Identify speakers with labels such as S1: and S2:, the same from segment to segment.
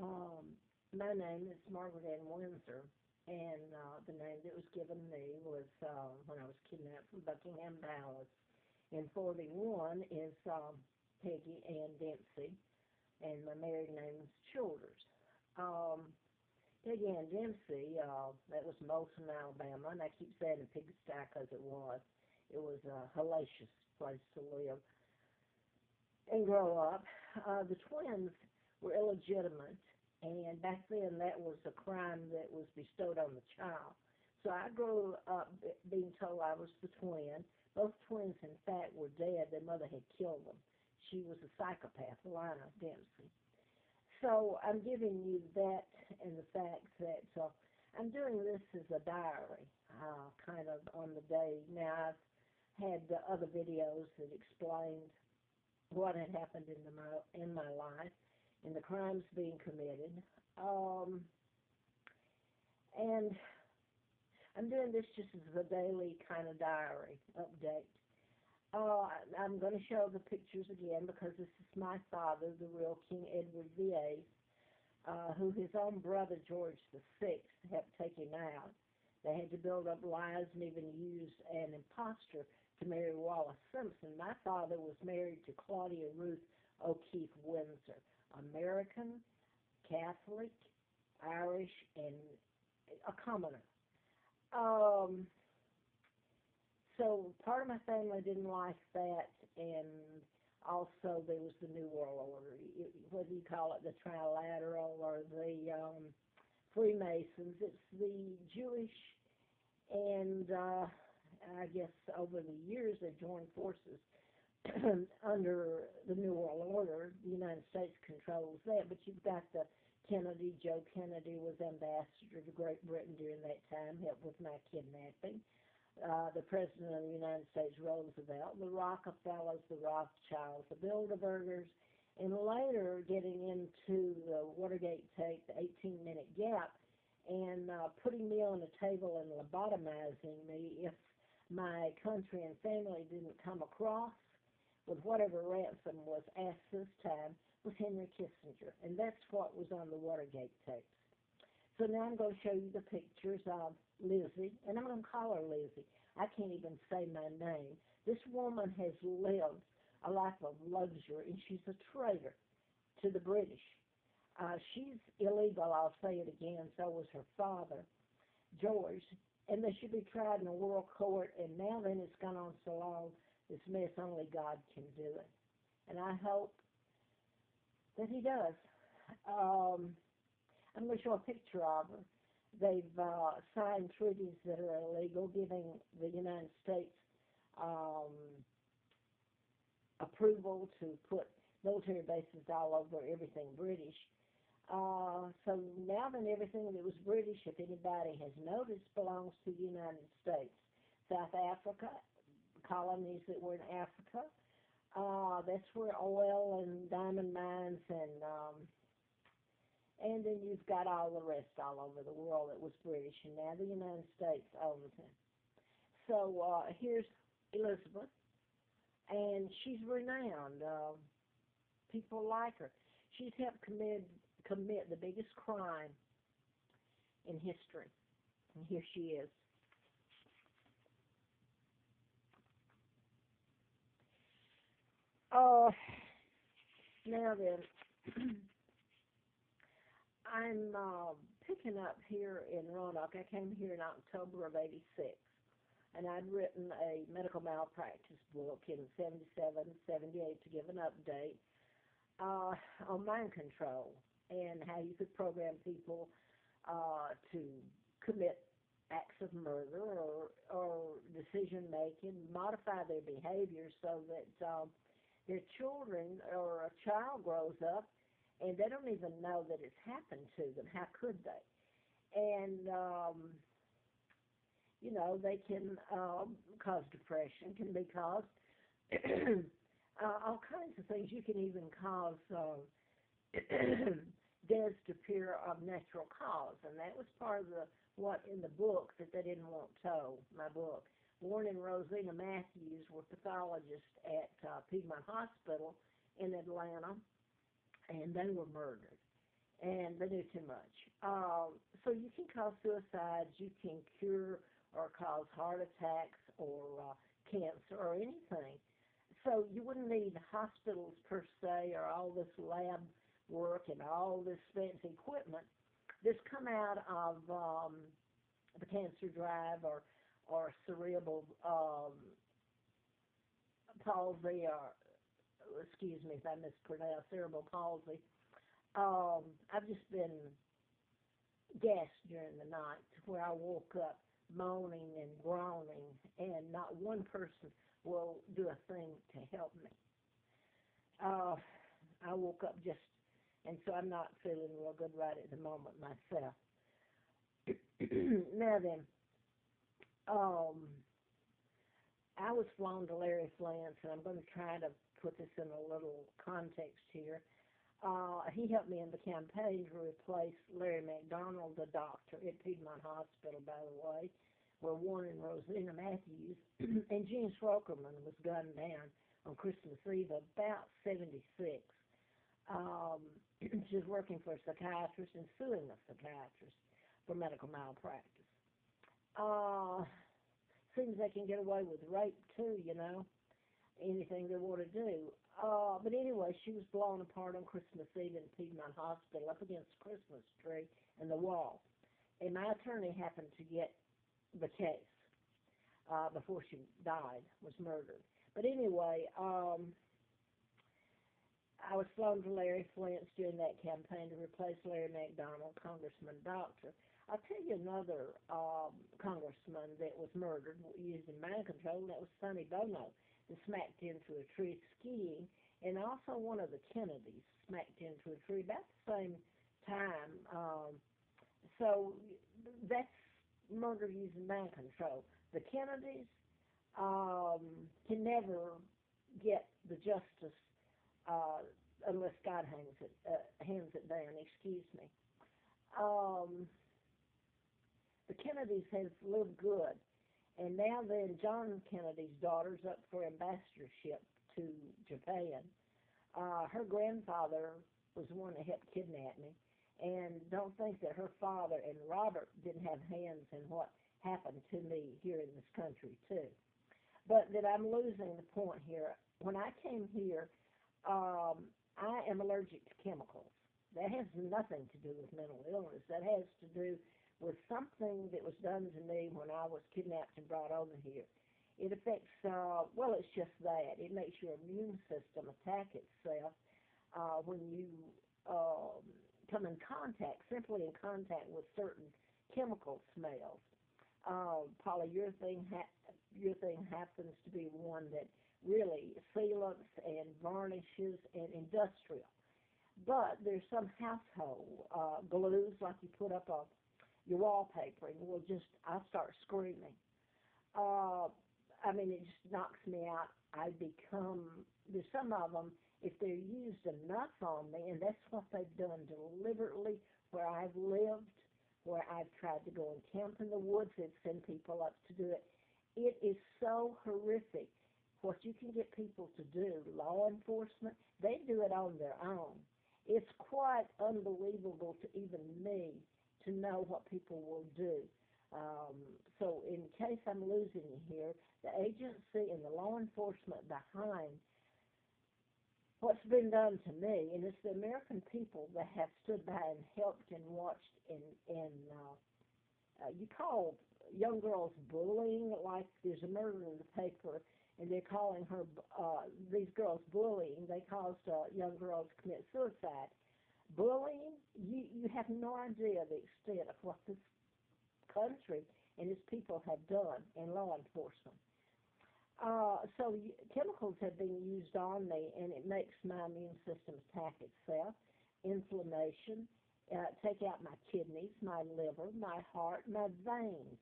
S1: Um, my name is Margaret Ann Windsor, and the name that was given me was when I was kidnapped from Buckingham Palace in 41 is Peggy Ann Dempsey, and my married name is Childers. Um, Peggy Ann Dempsey, that was Moulton, Alabama, and I keep saying a pigsty because it was. It was a hellacious place to live and grow up. The twins were illegitimate, and back then that was a crime that was bestowed on the child. So I grew up being told I was the twin. Both twins, in fact, were dead. Their mother had killed them. She was a psychopath, Lina Dempsey. So I'm giving you that and the fact that I'm doing this as a diary, kind of on the day. Now, I've had other videos that explained what had happened in my life and the crimes being committed. And I'm doing this just as a daily kind of diary update. I'm going to show the pictures again because this is my father, the real King Edward VIII, who his own brother George VI helped take him out. They had to build up lies and even use an impostor to marry Wallace Simpson. My father was married to Claudia Ruth O'Keefe Windsor, American, Catholic, Irish, and a commoner. So part of my family didn't like that, and also there was the New World Order, whether you call it the Trilateral or the Freemasons. It's the Jewish, and I guess over the years they joined forces under the New World Order. The United States controls that, but you've got the Kennedy. Joe Kennedy was ambassador to Great Britain during that time, helped with my kidnapping. The President of the United States, Roosevelt, the Rockefellers, the Rothschilds, the Bilderbergers, and later getting into the Watergate tape, the 18-minute gap, and putting me on a table and lobotomizing me if my country and family didn't come across with whatever ransom was asked this time was Henry Kissinger. And that's what was on the Watergate tapes. So now I'm going to show you the pictures of Lizzie, and I'm going to call her Lizzie. I can't even say my name. This woman has lived a life of luxury, and she's a traitor to the British. She's illegal, I'll say it again, so was her father, George, and they should be tried in a world court, and now then it's gone on so long, this mess, only God can do it. And I hope that he does. I'm going to show a picture of her. They've signed treaties that are illegal, giving the United States approval to put military bases all over everything British. So now then everything that was British, if anybody has noticed, belongs to the United States. South Africa, colonies that were in Africa, that's where oil and diamond mines and then you've got all the rest all over the world that was British, and now the United States owns it. So here's Elizabeth, and she's renowned. People like her. She's helped commit the biggest crime in history, and here she is. Now then, I'm picking up here in Roanoke. I came here in October of '86, and I'd written a medical malpractice book in '77, '78 to give an update on mind control and how you could program people to commit acts of murder or decision making, modify their behavior so that their children or a child grows up and they don't even know that it's happened to them. How could they? And, they can cause depression, can be caused all kinds of things. You can even cause deaths to appear of natural cause, and that was part of what in the book that they didn't want told, my book. Warren and Rosina Matthews were pathologists at Piedmont Hospital in Atlanta, and they were murdered. and they knew too much. So you can cause suicides, you can cure or cause heart attacks or cancer or anything. So you wouldn't need hospitals per se or all this lab work and all this fancy equipment. This come out of the cancer drive or cerebral palsy or excuse me if I mispronounce cerebral palsy. I've just been gassed during the night where I woke up moaning and groaning, and not one person will do a thing to help me. Uh, I woke up just, and so I'm not feeling real good right at the moment myself. Now then, um, I was flown to Larry Flint's, and I'm going to try to put this in a little context here. He helped me in the campaign to replace Larry McDonald, the doctor at Piedmont Hospital, by the way, where Warren and Rosina Matthews and Gene Schrokerman was gunned down on Christmas Eve about 76. She was working for a psychiatrist and suing a psychiatrist for medical malpractice. Seems they can get away with rape too, you know, anything they want to do. But anyway, she was blown apart on Christmas Eve in Piedmont Hospital up against the Christmas tree and the wall. And my attorney happened to get the case before she died, was murdered. But anyway, I was flown to Larry Flint's during that campaign to replace Larry McDonald, Congressman Doctor. I'll tell you another congressman that was murdered using mind control, and that was Sonny Bono, that smacked into a tree skiing, and also one of the Kennedys smacked into a tree about the same time. So that's murder using mind control. The Kennedys can never get the justice unless God hands it down. Excuse me. The Kennedys have lived good, and now then John Kennedy's daughter's up for ambassadorship to Japan. Her grandfather was the one that helped kidnap me, and don't think that her father and Robert didn't have hands in what happened to me here in this country too. But that I'm losing the point here. When I came here, I am allergic to chemicals. That has nothing to do with mental illness. That has to do with something that was done to me when I was kidnapped and brought over here. It affects, well, it's just that. It makes your immune system attack itself when you come in contact, simply in contact with certain chemical smells. Polyurethane urethane happens to be one that really sealants and varnishes and industrial. But there's some household glues like you put up your wallpapering will just, I start screaming. I mean, it just knocks me out. There's some of them, if they're used enough on me, and that's what they've done deliberately where I've lived, where I've tried to go and camp in the woods and send people up to do it. It is so horrific what you can get people to do. Law enforcement, they do it on their own. It's quite unbelievable to even me to know what people will do. So in case I'm losing you here, the agency and the law enforcement behind what's been done to me, and it's the American people that have stood by and helped and watched and you call young girls bullying, like there's a murder in the paper, and they're calling her, these girls bullying. They caused young girls to commit suicide. Bullying, you have no idea the extent of what this country and its people have done in law enforcement. So chemicals have been used on me, and it makes my immune system attack itself. Inflammation, take out my kidneys, my liver, my heart, my veins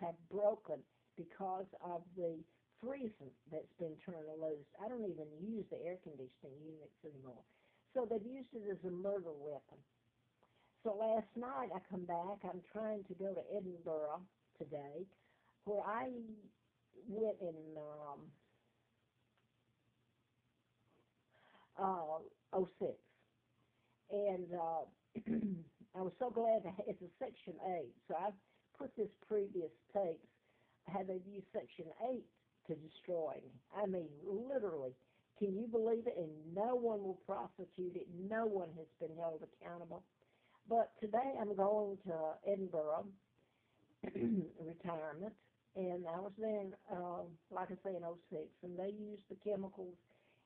S1: have broken because of the freezing that's been turned loose. I don't even use the air conditioning units anymore. So they've used it as a murder weapon. So last night I come back. I'm trying to go to Edinburgh today, where I went in '06. And so glad to it's a Section 8. So I've put this previous tapes, how they've used Section 8 to destroy me. I mean, literally. Can you believe it? And no one will prosecute it. No one has been held accountable. But today I'm going to Edinburgh, retirement, and I was there, like I say, in '06, and they used the chemicals,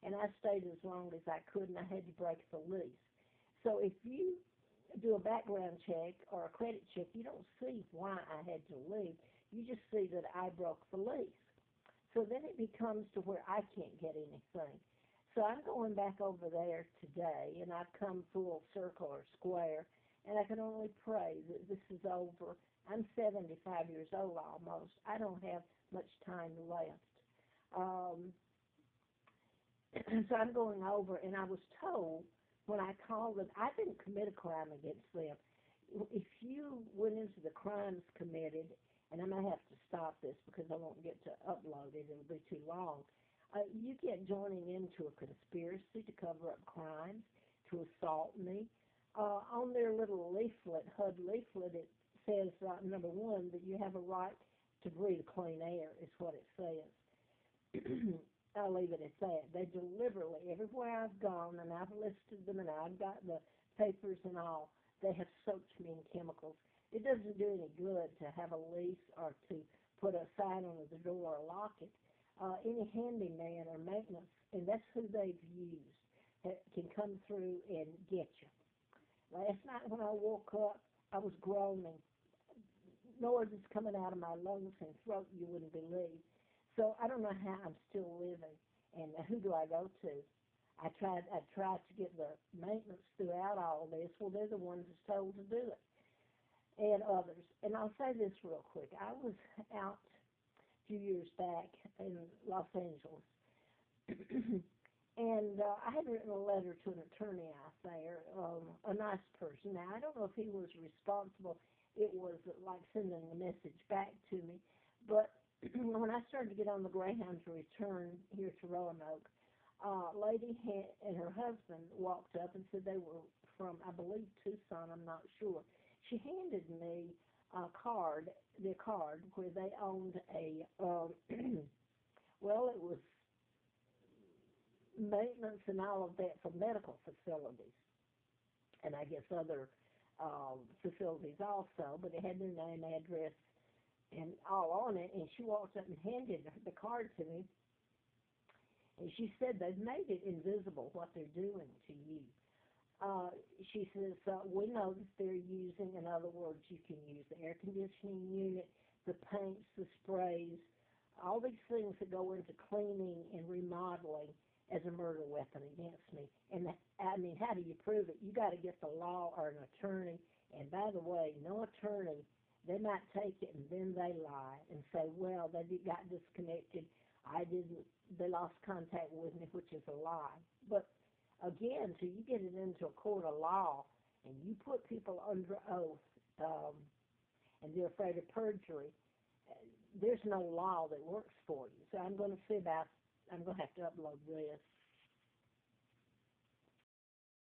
S1: and I stayed as long as I could, and I had to break the lease. So if you do a background check or a credit check, you don't see why I had to leave. You just see that I broke the lease. So then it becomes to where I can't get anything. So I'm going back over there today, and I've come full circle or square, and I can only pray that this is over. I'm 75 years old almost. I don't have much time left. Um, so I'm going over, and I was told when I called them, I didn't commit a crime against them. If you went into the crimes committed, and I may have to stop this because I won't get to upload it, it'll be too long. You get joining into a conspiracy to cover up crimes, to assault me. On their little leaflet, HUD leaflet, it says, number one, that you have a right to breathe clean air, is what it says. I'll leave it at that. They deliberately, everywhere I've gone, and I've listed them, and I've got the papers and all, they have soaked me in chemicals. It doesn't do any good to have a lease or to put a sign on the door or lock it. Any handyman or maintenance, and that's who they've used, can come through and get you. Last night when I woke up, I was groaning. Noises coming out of my lungs and throat you wouldn't believe. So I don't know how I'm still living, and who do I go to? I tried to get the maintenance throughout all of this. Well, they're the ones that's told to do it, and others. And I'll say this real quick. I was out a few years back in Los Angeles, and I had written a letter to an attorney out there, a nice person. Now, I don't know if he was responsible. It was like sending a message back to me. But when I started to get on the Greyhound to return here to Roanoke, a lady and her husband walked up and said they were from, I believe, Tucson, I'm not sure. She handed me a card, their card, where they owned a, well, it was maintenance and all of that for medical facilities, and I guess other facilities also, but it had their name, address, and all on it, and she walked up and handed the card to me, and she said they've made it invisible what they're doing to you. She says, we know that they're using, in other words, you can use the air conditioning unit, the paints, the sprays, all these things that go into cleaning and remodeling as a murder weapon against me. And I mean, how do you prove it? You got to get the law or an attorney. And by the way, no attorney, they might take it and then they lie and say, well, they got disconnected. They lost contact with me, which is a lie. But again, till you get it into a court of law and you put people under oath, and they're afraid of perjury, there's no law that works for you. So I'm going to have to upload this.